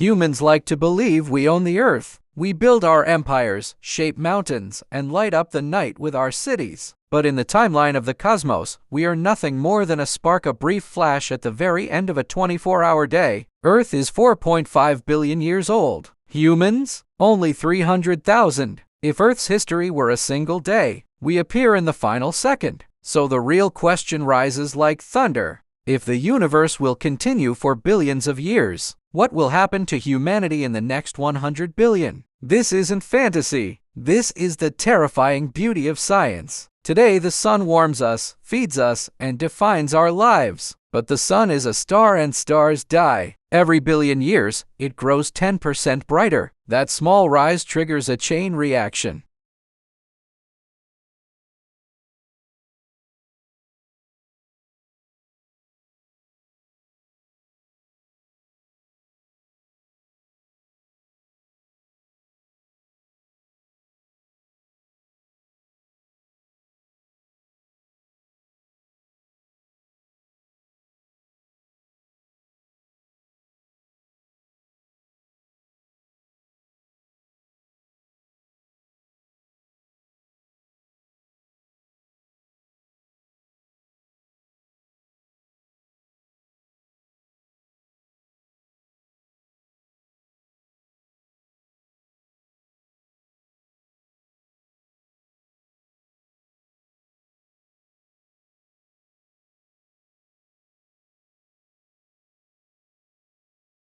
Humans like to believe we own the Earth. We build our empires, shape mountains, and light up the night with our cities. But in the timeline of the cosmos, we are nothing more than a spark, a brief flash at the very end of a 24-hour day. Earth is 4.5 billion years old. Humans? Only 300,000. If Earth's history were a single day, we appear in the final second. So the real question rises like thunder. If the universe will continue for billions of years, what will happen to humanity in the next 100 billion? This isn't fantasy. This is the terrifying beauty of science. Today the sun warms us, feeds us, and defines our lives. But the sun is a star and stars die. Every billion years, it grows 10% brighter. That small rise triggers a chain reaction.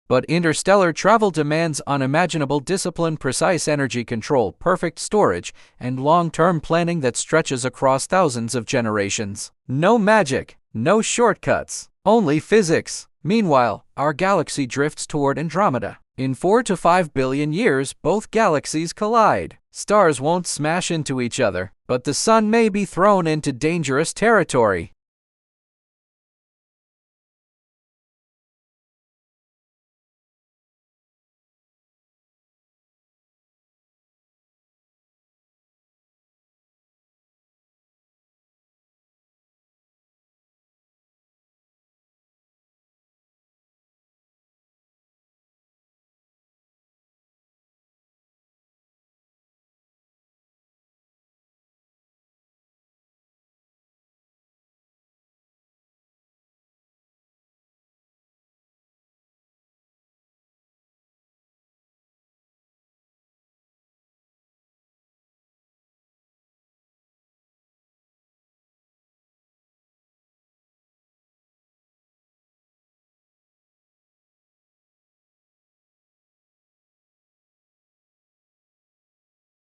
But interstellar travel demands unimaginable discipline, precise energy control, perfect storage, and long-term planning that stretches across thousands of generations. No magic, no shortcuts, only physics. Meanwhile, our galaxy drifts toward Andromeda. In 4 to 5 billion years, both galaxies collide. Stars won't smash into each other, but the sun may be thrown into dangerous territory.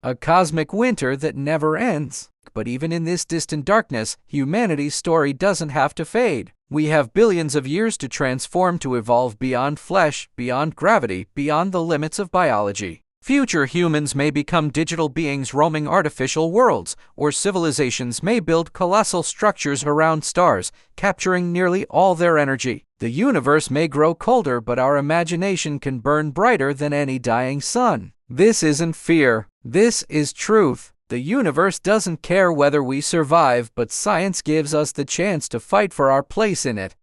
A cosmic winter that never ends. But even in this distant darkness, humanity's story doesn't have to fade. We have billions of years to transform, to evolve beyond flesh, beyond gravity, beyond the limits of biology. Future humans may become digital beings roaming artificial worlds, or civilizations may build colossal structures around stars, capturing nearly all their energy. The universe may grow colder, but our imagination can burn brighter than any dying sun. This isn't fear. This is truth. The universe doesn't care whether we survive, but science gives us the chance to fight for our place in it.